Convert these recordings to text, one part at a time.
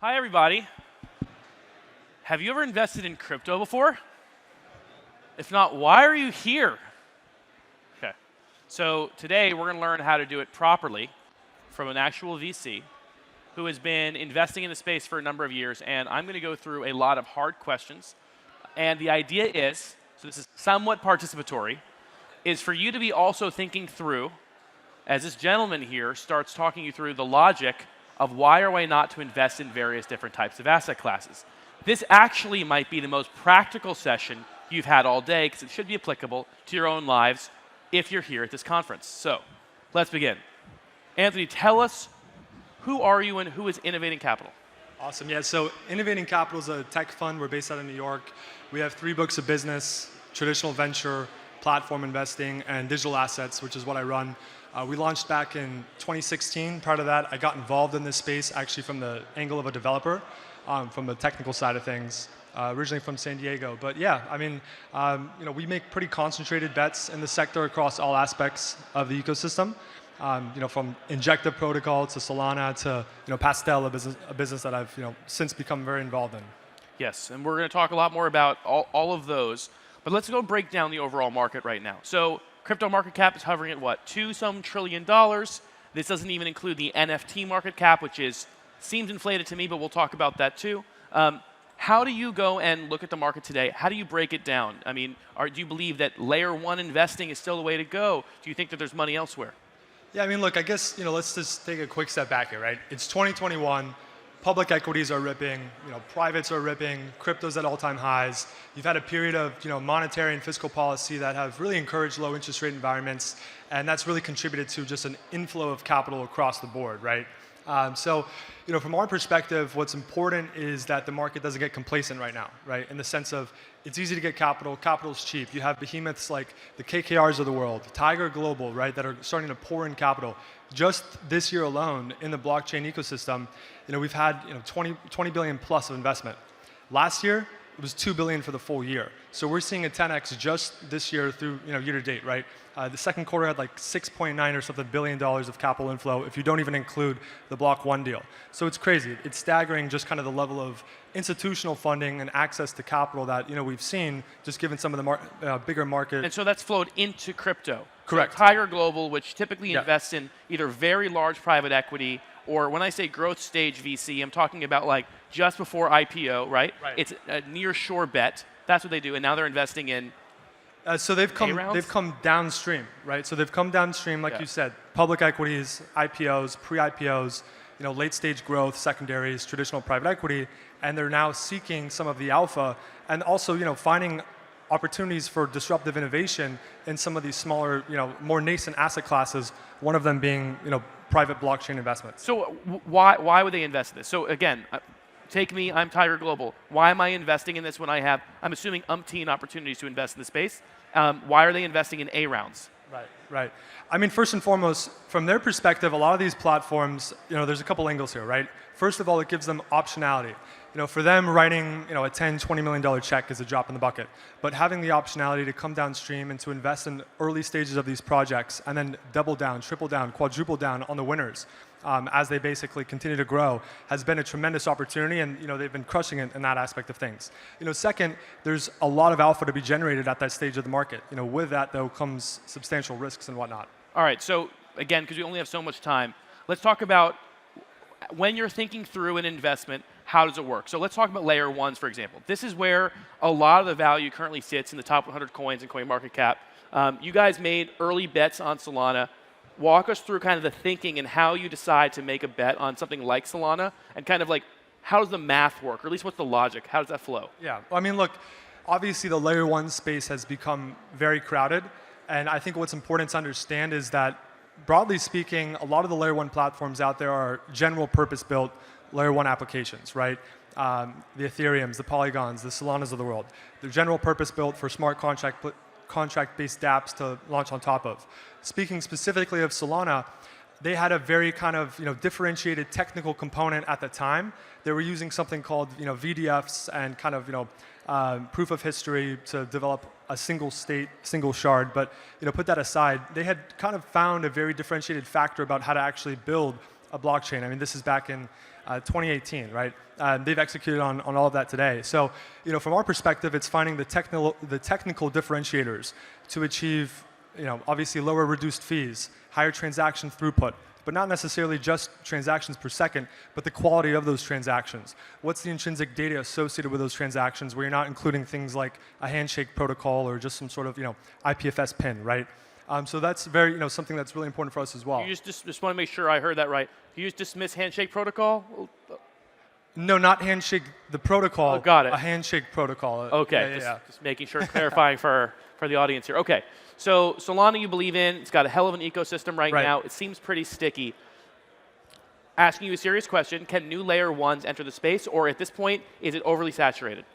Hi, everybody. Have you ever invested in crypto before? If not, why are you here? Okay. So today, we're going to learn how to do it properly from an actual VC who has been investing in the space for a number of years. And I'm going to go through a lot of hard questions. And the idea is, so this is somewhat participatory, is for you to be also thinking through, as this gentleman here starts talking you through the logic of why or why not to invest in various different types of asset classes. This actually might be the most practical session you've had all day because it should be applicable to your own lives if you're here at this conference. So let's begin. Anthony, tell us, who are you and who is Innovating Capital? Awesome. Yeah, so Innovating Capital is a tech fund. We're based out of New York. We have 3 books of business: traditional venture, platform investing, and digital assets, which is what I run. We launched back in 2016. Prior to that, I got involved in this space actually from the angle of a developer, from the technical side of things, originally from San Diego. But yeah, I mean, we make pretty concentrated bets in the sector across all aspects of the ecosystem. From injective protocol to Solana to Pastel, a business that I've since become very involved in. Yes, and we're going to talk a lot more about all of those. But let's go break down the overall market right now. So crypto market cap is hovering at what, $2 trillion. This doesn't even include the NFT market cap, which seems inflated to me, but we'll talk about that too. How do you go and look at the market today? How do you break it down? I mean, do you believe that layer one investing is still the way to go? Do you think that there's money elsewhere? Yeah, I mean, look, I guess let's just take a quick step back here, right? It's 2021. Public equities are ripping, privates are ripping, crypto's at all-time highs. You've had a period of monetary and fiscal policy that have really encouraged low interest rate environments, and that's really contributed to just an inflow of capital across the board, right? From our perspective, what's important is that the market doesn't get complacent right now, right? In the sense of it's easy to get capital, capital's cheap. You have behemoths like the KKRs of the world, Tiger Global, right, that are starting to pour in capital. Just this year alone in the blockchain ecosystem, we've had 20 billion plus of investment. Last year, it was 2 billion for the full year. So we're seeing a 10x just this year through year to date, right? The second quarter had like 6.9 or something billion dollars of capital inflow if you don't even include the Block 1 deal. So it's crazy. It's staggering just kind of the level of institutional funding and access to capital that we've seen just given some of the bigger market. And so that's flowed into crypto. Correct. So Tiger Global, which typically invests in either very large private equity or when I say growth stage VC, I'm talking about like just before IPO, right? It's a near shore bet. That's what they do, and now they're investing in. So they've come downstream, right? So they've come downstream, like you said, public equities, IPOs, pre-IPOs, late stage growth, secondaries, traditional private equity, and they're now seeking some of the alpha, and also finding opportunities for disruptive innovation in some of these smaller, more nascent asset classes. One of them being, private blockchain investments. So why would they invest in this? So again, take me, I'm Tiger Global. Why am I investing in this when I'm assuming umpteen opportunities to invest in the space? Why are they investing in A rounds? Right. I mean, first and foremost, from their perspective, a lot of these platforms, there's a couple angles here, right? First of all, it gives them optionality. For them, writing a $10, $20 million check is a drop in the bucket. But having the optionality to come downstream and to invest in early stages of these projects and then double down, triple down, quadruple down on the winners as they basically continue to grow has been a tremendous opportunity, and they've been crushing it in that aspect of things. Second, there's a lot of alpha to be generated at that stage of the market. With that, though, comes substantial risks and whatnot. All right, so again, because we only have so much time, let's talk about when you're thinking through an investment, how does it work? So let's talk about layer ones, for example. This is where a lot of the value currently sits in the top 100 coins in CoinMarketCap. You guys made early bets on Solana. Walk us through kind of the thinking and how you decide to make a bet on something like Solana, and kind of like, how does the math work, or at least what's the logic? How does that flow? Yeah, I mean, look, obviously the layer one space has become very crowded, and I think what's important to understand is that, broadly speaking, a lot of the layer one platforms out there are general purpose built layer one applications, right? The Ethereums, the Polygons, the Solanas of the world. They're general purpose built for smart contract-based dApps to launch on top of. Speaking specifically of Solana, they had a very kind of differentiated technical component at the time. They were using something called VDFs and kind of proof of history to develop a single state, single shard. But put that aside, they had kind of found a very differentiated factor about how to actually build a blockchain. I mean, this is back in 2018, right? They've executed on all of that today. So, from our perspective, it's finding the technical differentiators to achieve, obviously lower reduced fees, higher transaction throughput, but not necessarily just transactions per second, but the quality of those transactions. What's the intrinsic data associated with those transactions where you're not including things like a handshake protocol or just some sort of, IPFS pin, right? So that's very, something that's really important for us as well. You just want to make sure I heard that right. You just dismiss handshake protocol? No, not handshake, the protocol. Oh, got it. A handshake protocol. Okay, just making sure, clarifying for the audience here. Okay, so Solana you believe in, it's got a hell of an ecosystem right now. It seems pretty sticky. Asking you a serious question, can new layer ones enter the space, or at this point, is it overly saturated?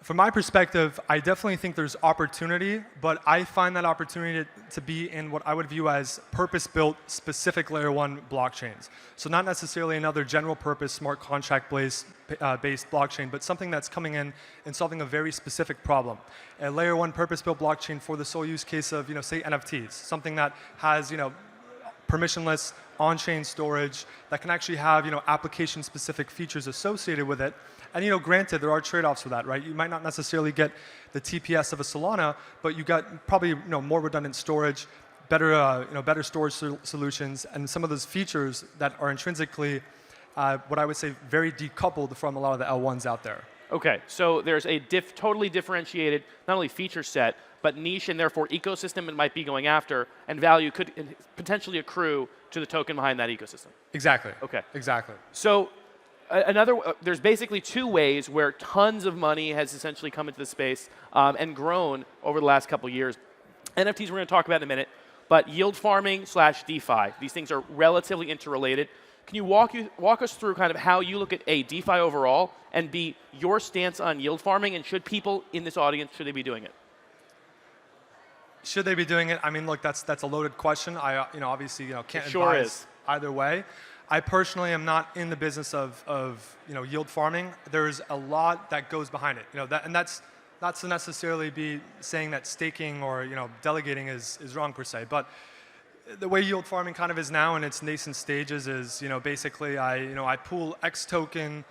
From my perspective, I definitely think there's opportunity, but I find that opportunity to be in what I would view as purpose-built, specific layer one blockchains. So not necessarily another general purpose smart contract-based blockchain, but something that's coming in and solving a very specific problem. A layer one purpose-built blockchain for the sole use case of, say, NFTs, something that has, permissionless on-chain storage that can actually have, application-specific features associated with it. And granted, there are trade-offs for that, right? You might not necessarily get the TPS of a Solana, but you got probably more redundant storage, better better storage solutions, and some of those features that are intrinsically, what I would say, very decoupled from a lot of the L1s out there. Okay, so there's a totally differentiated, not only feature set, but niche and therefore ecosystem it might be going after, and value could potentially accrue to the token behind that ecosystem. Exactly. Okay. Exactly. So there's basically two ways where tons of money has essentially come into the space and grown over the last couple of years. NFTs we're going to talk about in a minute, but yield farming / DeFi. These things are relatively interrelated. Can you walk us through kind of how you look at A, DeFi overall, and B, your stance on yield farming, and should people in this audience, should they be doing it? Should they be doing it? I mean, look, that's a loaded question. I obviously can't sure advise is. Either way. I personally am not in the business of yield farming. There's a lot that goes behind it. And that's not to necessarily be saying that staking or delegating is wrong per se, but the way yield farming kind of is now in its nascent stages is basically I pool X token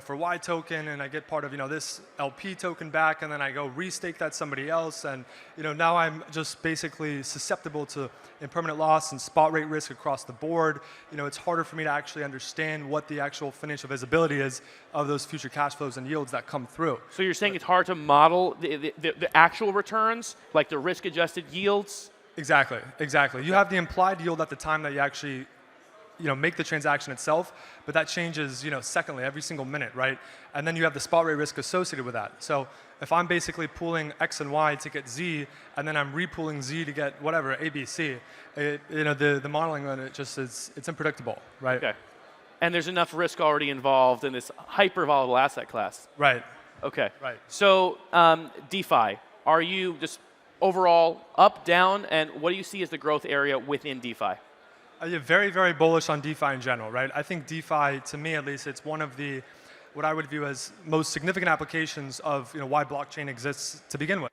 for Y token, and I get part of this LP token back, and then I go restake that somebody else, and now I'm just basically susceptible to impermanent loss and spot rate risk across the board. It's harder for me to actually understand what the actual financial visibility is of those future cash flows and yields that come through. So you're saying it's hard to model the actual returns, like the risk-adjusted yields? Exactly. You have the implied yield at the time that you actually make the transaction itself, but that changes, secondly, every single minute, right? And then you have the spot rate risk associated with that. So if I'm basically pooling X and Y to get Z, and then I'm repooling Z to get whatever, A, B, C, the modeling on it it's unpredictable, right? Okay. And there's enough risk already involved in this hyper volatile asset class. Right. Okay. Right. So DeFi, are you just overall up, down, and what do you see as the growth area within DeFi? I'm very, very bullish on DeFi in general, right? I think DeFi, to me at least, it's one of the, what I would view as most significant applications of why blockchain exists to begin with.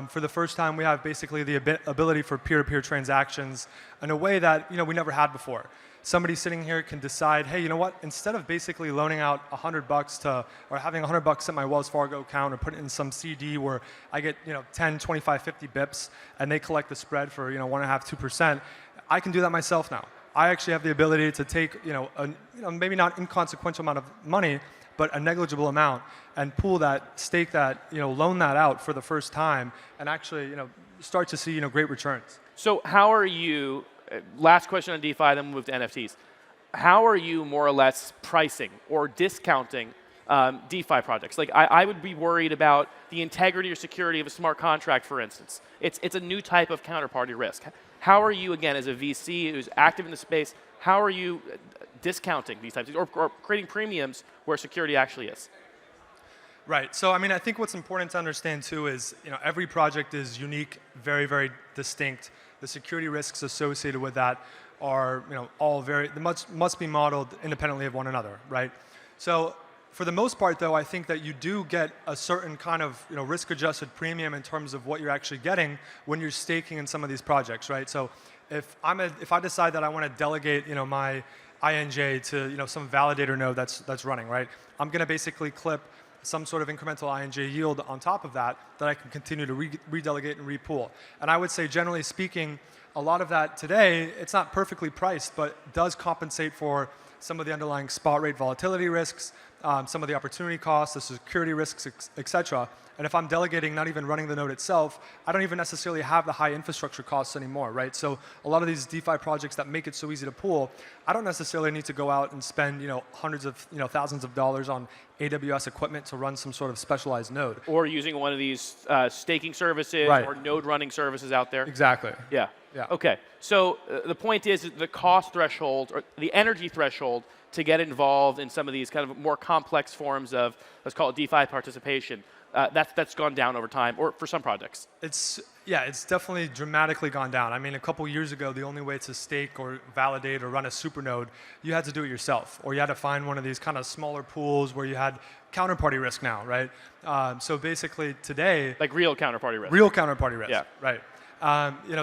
For the first time, we have basically the ability for peer-to-peer transactions in a way that we never had before. Somebody sitting here can decide, hey, you know what? Instead of basically loaning out $100 or having $100 at my Wells Fargo account or put it in some CD where I get 10, 25, 50 bips and they collect the spread for 1.5%, 2%, I can do that myself now. I actually have the ability to take maybe not inconsequential amount of money, but a negligible amount, and pool that, stake that, loan that out for the first time, and actually start to see great returns. So how are you? Last question on DeFi, then we'll move to NFTs. How are you more or less pricing or discounting DeFi projects? Like I would be worried about the integrity or security of a smart contract, for instance. It's a new type of counterparty risk. How are you, again, as a VC who's active in the space, how are you discounting these types of, or creating premiums where security actually is? Right. So, I think what's important to understand too is, every project is unique, very, very distinct. The security risks associated with that are, all must be modeled independently of one another, right? So, for the most part, though, I think that you do get a certain kind of risk-adjusted premium in terms of what you're actually getting when you're staking in some of these projects, right? So if I decide that I want to delegate my INJ to some validator node that's running, right? I'm going to basically clip some sort of incremental INJ yield on top of that I can continue to redelegate and repool. And I would say, generally speaking, a lot of that today, it's not perfectly priced, but does compensate for some of the underlying spot rate volatility risks, some of the opportunity costs, the security risks, et cetera. And if I'm delegating, not even running the node itself, I don't even necessarily have the high infrastructure costs anymore, right? So a lot of these DeFi projects that make it so easy to pool, I don't necessarily need to go out and spend hundreds of thousands of dollars on AWS equipment to run some sort of specialized node. Or using one of these staking services Right. or node running services out there. Exactly. Yeah. Yeah. Okay. So the point is that the cost threshold or the energy threshold to get involved in some of these kind of more complex forms of, let's call it DeFi participation, that's gone down over time, or for some projects. It's definitely dramatically gone down. I mean, a couple years ago, the only way to stake or validate or run a supernode, you had to do it yourself, or you had to find one of these kind of smaller pools where you had counterparty risk now, right? So basically today, Like real counterparty risk. real counterparty risk, Yeah. right?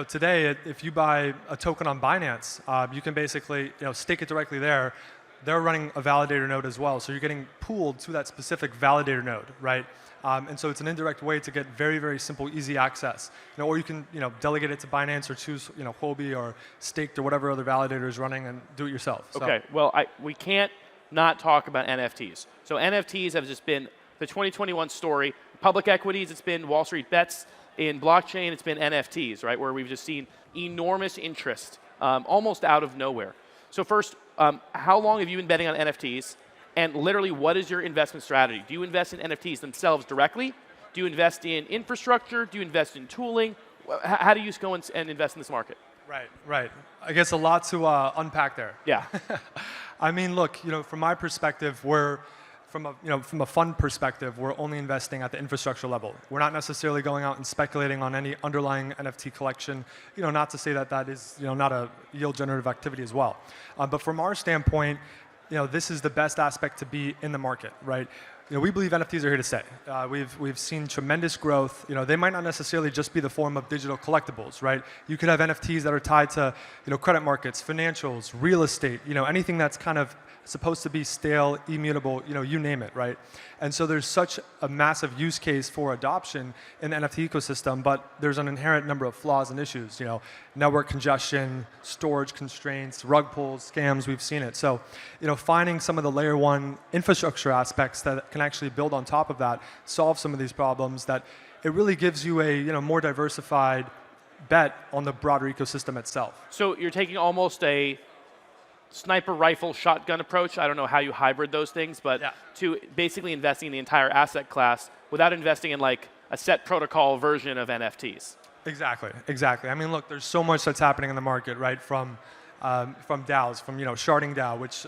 Today, if you buy a token on Binance, you can basically stake it directly there. They're running a validator node as well, so you're getting pooled to that specific validator node, right? And so it's an indirect way to get very, very simple, easy access. Or you can delegate it to Binance or choose Huobi or Staked or whatever other validator is running and do it yourself. So. Okay, well, we can't not talk about NFTs. So NFTs have just been the 2021 story. Public equities, it's been Wall Street bets. In blockchain, it's been NFTs, right, where we've just seen enormous interest almost out of nowhere. So first, how long have you been betting on NFTs? And literally, what is your investment strategy? Do you invest in NFTs themselves directly? Do you invest in infrastructure? Do you invest in tooling? How do you go and invest in this market? Right. I guess a lot to unpack there. Yeah. I mean, look, from my perspective, from a fund perspective, we're only investing at the infrastructure level. We're not necessarily going out and speculating on any underlying NFT collection. Not to say that is not a yield generative activity as well. But from our standpoint, this is the best aspect to be in the market, right? We believe NFTs are here to stay. We've seen tremendous growth. They might not necessarily just be the form of digital collectibles, right? You could have NFTs that are tied to credit markets, financials, real estate, anything that's kind of supposed to be stale, immutable, you name it, right? And so there's such a massive use case for adoption in the NFT ecosystem, but there's an inherent number of flaws and issues, network congestion, storage constraints, rug pulls, scams, we've seen it. So, finding some of the layer one infrastructure aspects that can actually build on top of that, solve some of these problems, that it really gives you a more diversified bet on the broader ecosystem itself. So you're taking almost a sniper rifle shotgun approach. I don't know how you hybrid those things, but to basically investing in the entire asset class without investing in like a set protocol version of NFTs. Exactly. I mean, look, there's so much that's happening in the market, right? From DAOs, from sharding DAO, which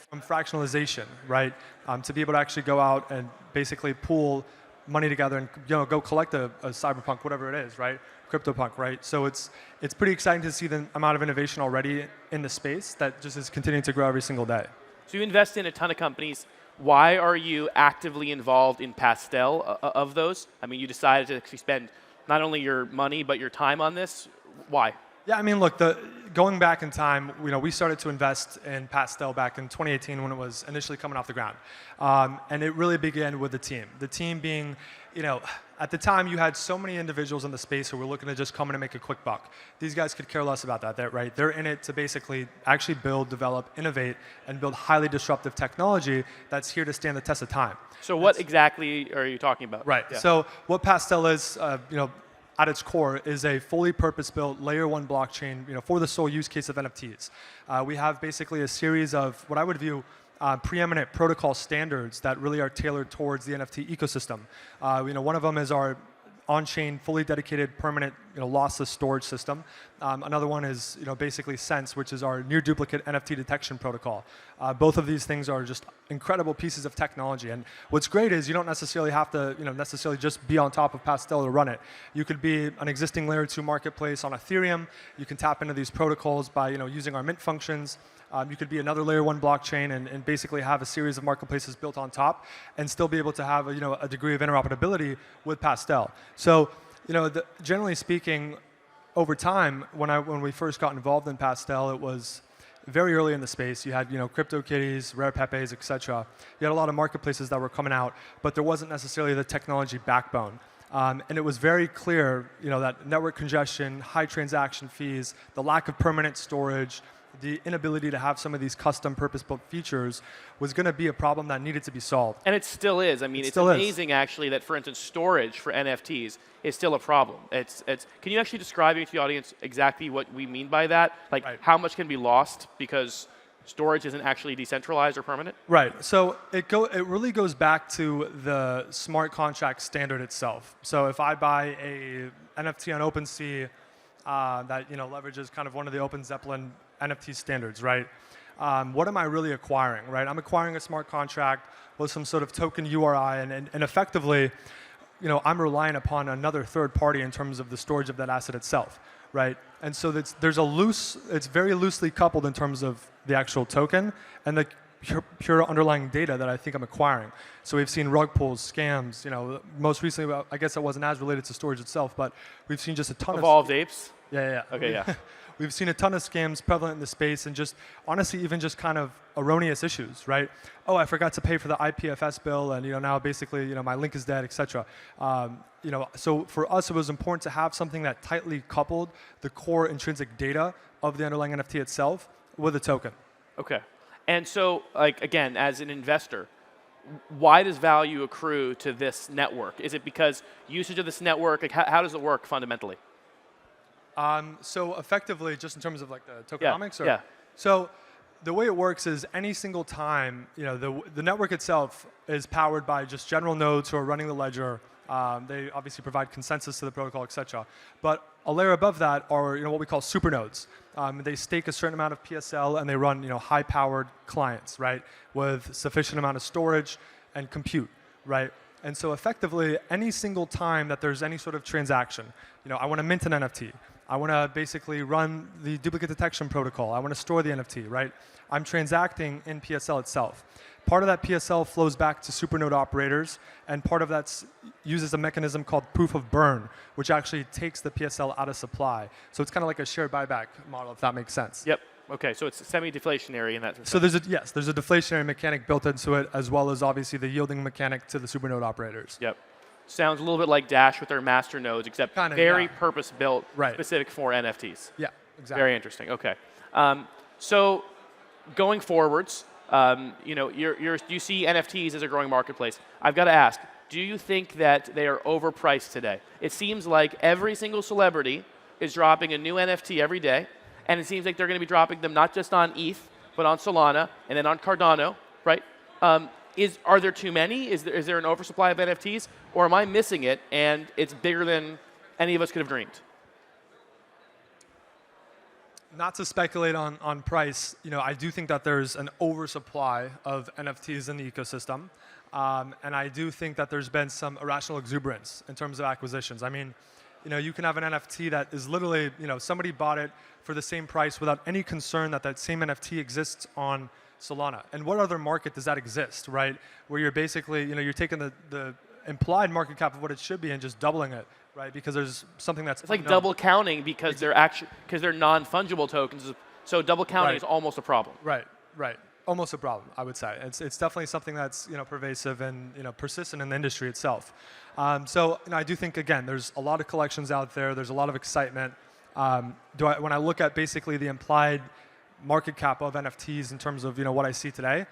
from fractionalization, right? To be able to actually go out and basically pool money together and go collect a cyberpunk, whatever it is, right? CryptoPunk, right? So it's pretty exciting to see the amount of innovation already in the space that just is continuing to grow every single day. So you invest in a ton of companies. Why are you actively involved in Pastel of those? I mean, you decided to actually spend not only your money but your time on this. Why? Yeah, I mean, look, going back in time, we started to invest in Pastel back in 2018 when it was initially coming off the ground. And it really began with the team. The team being, at the time you had so many individuals in the space who were looking to just come in and make a quick buck. These guys could care less about that, right? They're in it to basically actually build, develop, innovate, and build highly disruptive technology that's here to stand the test of time. So what exactly are you talking about? Right. Yeah. So what Pastel is, at its core, is a fully purpose-built layer one blockchain, for the sole use case of NFTs. We have basically a series of what I would view preeminent protocol standards that really are tailored towards the NFT ecosystem. One of them is our on-chain, fully dedicated, permanent, lossless storage system. Another one is, basically Sense, which is our near duplicate NFT detection protocol. Both of these things are just incredible pieces of technology. And what's great is you don't necessarily have to, necessarily just be on top of Pastel to run it. You could be an existing layer 2 marketplace on Ethereum. You can tap into these protocols by, using our mint functions. You could be another layer 1 blockchain and basically have a series of marketplaces built on top and still be able to have a degree of interoperability with Pastel. So, generally speaking, over time, when we first got involved in Pastel, it was very early in the space. You had CryptoKitties, Rare Pepes, etc. You had a lot of marketplaces that were coming out, but there wasn't necessarily the technology backbone. And it was very clear that network congestion, high transaction fees, the lack of permanent storage, the inability to have some of these custom purpose-built features was going to be a problem that needed to be solved. And it still is. I mean, it's amazing actually that, for instance, storage for NFTs is still a problem. Can you actually describe to the audience exactly what we mean by that? Like how much can be lost because storage isn't actually decentralized or permanent? Right. So it really goes back to the smart contract standard itself. So if I buy a NFT on OpenSea that leverages kind of one of the Open Zeppelin NFT standards, right? What am I really acquiring, right? I'm acquiring a smart contract with some sort of token URI, and effectively, I'm relying upon another third party in terms of the storage of that asset itself, right? And so it's very loosely coupled in terms of the actual token and the pure underlying data that I think I'm acquiring. So we've seen rug pulls, scams, most recently, I guess it wasn't as related to storage itself, but we've seen just a ton Evolved apes? Yeah. Okay, yeah. We've seen a ton of scams prevalent in the space, and just honestly, even just kind of erroneous issues, right? Oh, I forgot to pay for the IPFS bill, and now basically, my link is dead, etc. So for us, it was important to have something that tightly coupled the core intrinsic data of the underlying NFT itself with a token. Okay, and so again, as an investor, why does value accrue to this network? Is it because usage of this network? How does it work fundamentally? So effectively, just in terms of the tokenomics? Yeah. So the way it works is any single time, the network itself is powered by just general nodes who are running the ledger. They obviously provide consensus to the protocol, etc. But a layer above that are what we call supernodes. They stake a certain amount of PSL and they run high-powered clients, right, with sufficient amount of storage and compute, right? And so effectively, any single time that there's any sort of transaction, I want to mint an NFT. I want to basically run the duplicate detection protocol. I want to store the NFT, right? I'm transacting in PSL itself. Part of that PSL flows back to supernode operators, and part of that uses a mechanism called proof of burn, which actually takes the PSL out of supply. So it's kind of like a shared buyback model, if that makes sense. Yep. Okay, so it's semi-deflationary in that sense. So there's a deflationary mechanic built into it, as well as obviously the yielding mechanic to the supernode operators. Yep. Sounds a little bit like Dash with their master nodes, except very purpose-built, specific for NFTs. Yeah, exactly. Very interesting. Okay. So going forwards, you see NFTs as a growing marketplace. I've got to ask, do you think that they are overpriced today? It seems like every single celebrity is dropping a new NFT every day, and it seems like they're going to be dropping them not just on ETH, but on Solana, and then on Cardano, right? Are there too many? Is there an oversupply of NFTs? Or am I missing it and it's bigger than any of us could have dreamed? Not to speculate on price, I do think that there's an oversupply of NFTs in the ecosystem. And I do think that there's been some irrational exuberance in terms of acquisitions. I mean, you can have an NFT that is literally, somebody bought it for the same price without any concern that same NFT exists on Solana. And what other market does that exist, right? Where you're basically, you're taking the implied market cap of what it should be and just doubling it, right? Because there's something that's it's like double counting because they're non-fungible tokens. So double counting is almost a problem. Right. Almost a problem, I would say. It's definitely something that's pervasive and persistent in the industry itself. So I do think again, there's a lot of collections out there. There's a lot of excitement. When I look at basically the implied market cap of NFTs in terms of what I see today,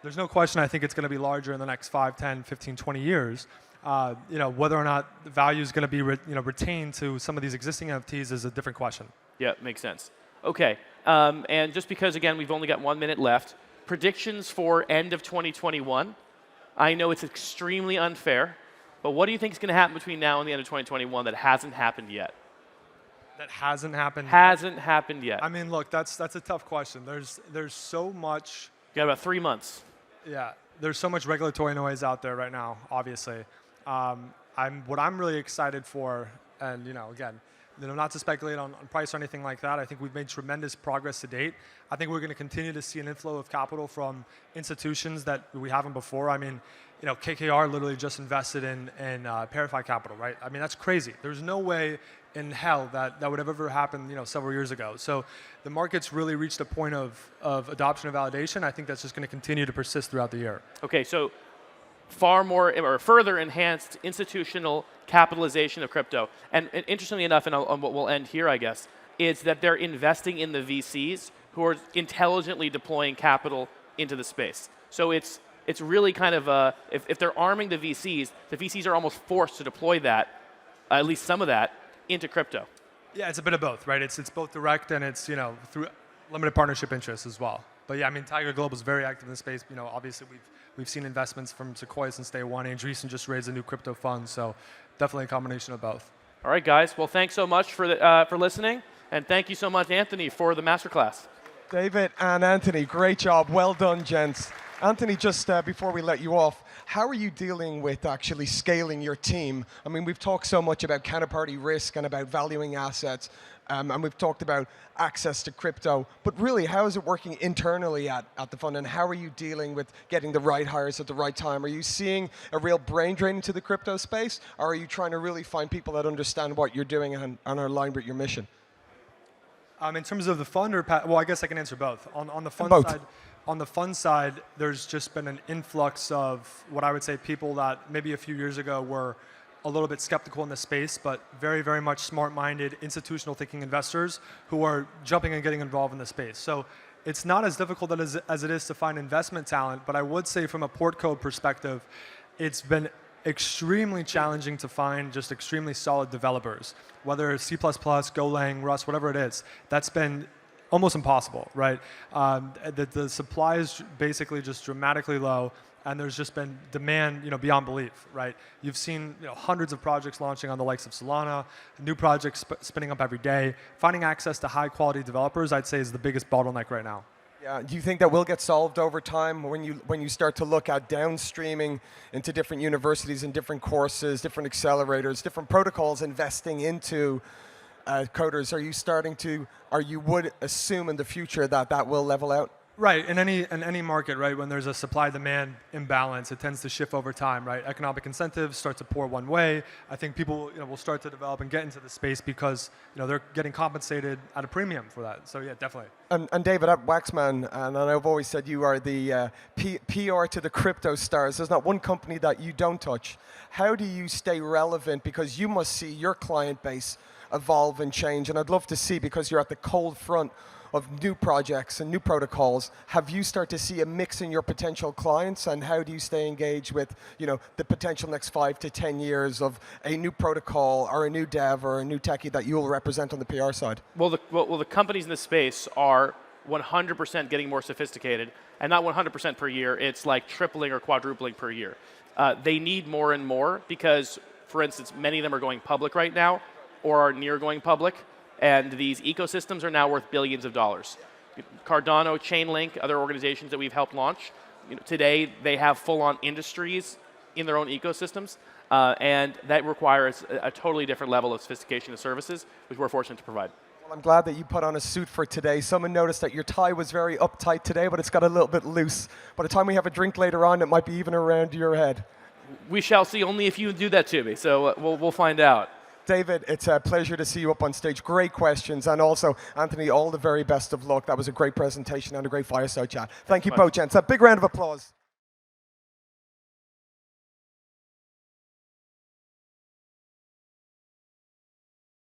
there's no question I think it's going to be larger in the next 5, 10, 15, 20 years. Whether or not the value is going to be retained to some of these existing NFTs is a different question. Yeah, makes sense. Okay, and just because again we've only got 1 minute left, predictions for end of 2021. I know it's extremely unfair, but what do you think is going to happen between now and the end of 2021 that hasn't happened yet? That hasn't happened. Hasn't happened yet. I mean, look, that's a tough question. There's so much. You got about 3 months. Yeah, there's so much regulatory noise out there right now. Obviously, what I'm really excited for, and again, not to speculate on price or anything like that. I think we've made tremendous progress to date. I think we're going to continue to see an inflow of capital from institutions that we haven't before. I mean, KKR literally just invested in Parify Capital, right? I mean, that's crazy. There's no way in hell that would have ever happened, several years ago. So the market's really reached a point of adoption and validation. I think that's just going to continue to persist throughout the year. Okay, so far more or further enhanced institutional capitalization of crypto. And interestingly enough, and we'll end here, I guess, is that they're investing in the VCs who are intelligently deploying capital into the space. So it's really kind of, if they're arming the VCs are almost forced to deploy that, at least some of that, into crypto. Yeah, it's a bit of both, right? It's both direct and it's through limited partnership interests as well. But yeah, I mean, Tiger Global is very active in the space. Obviously we've seen investments from Sequoia since day one. Andreessen just raised a new crypto fund, so definitely a combination of both. All right, guys. Well, thanks so much for listening, and thank you so much, Anthony, for the masterclass. David and Anthony, great job. Well done, gents. Anthony, just before we let you off, how are you dealing with actually scaling your team? I mean, we've talked so much about counterparty risk and about valuing assets, and we've talked about access to crypto, but really, how is it working internally at the fund, and how are you dealing with getting the right hires at the right time? Are you seeing a real brain drain into the crypto space, or are you trying to really find people that understand what you're doing and are aligned with your mission? In terms of the fund, well, I guess I can answer both. On the fund both. side, on the fund side, there's just been an influx of what I would say people that maybe a few years ago were a little bit skeptical in the space, but very, very much smart-minded, institutional thinking investors who are jumping and getting involved in the space. So it's not as difficult as it is to find investment talent, but I would say from a portco perspective, it's been extremely challenging to find just extremely solid developers, whether it's C++, Golang, Rust, whatever it is. That's been almost impossible, right? The supply is basically just dramatically low, and there's just been demand, beyond belief, right? You've seen, hundreds of projects launching on the likes of Solana, new projects spinning up every day. Finding access to high-quality developers, I'd say, is the biggest bottleneck right now. Yeah, do you think that will get solved over time when you start to look at downstreaming into different universities and different courses, different accelerators, different protocols investing into coders? Are you would assume in the future that will level out? Right, in any market, right, when there's a supply-demand imbalance, it tends to shift over time, right? Economic incentives start to pour one way. I think people, will start to develop and get into the space because, they're getting compensated at a premium for that. So yeah, definitely. And David, at Wachsman, and I've always said you are the PR to the crypto stars. There's not one company that you don't touch. How do you stay relevant? Because you must see your client base evolve and change. And I'd love to see, because you're at the cold front of new projects and new protocols, have you start to see a mix in your potential clients, and how do you stay engaged with the potential next 5 to 10 years of a new protocol or a new dev or a new techie that you will represent on the PR side? Well, the companies in this space are 100% getting more sophisticated, and not 100% per year. It's like tripling or quadrupling per year. They need more and more because, for instance, many of them are going public right now or are near going public. And these ecosystems are now worth billions of dollars. Cardano, Chainlink, other organizations that we've helped launch, today they have full-on industries in their own ecosystems, and that requires a totally different level of sophistication of services, which we're fortunate to provide. Well, I'm glad that you put on a suit for today. Someone noticed that your tie was very uptight today, but it's got a little bit loose. By the time we have a drink later on, it might be even around your head. We shall see, only if you do that to me, so we'll find out. David, it's a pleasure to see you up on stage. Great questions. And also, Anthony, all the very best of luck. That was a great presentation and a great fireside chat. Thank you both, gents. A big round of applause.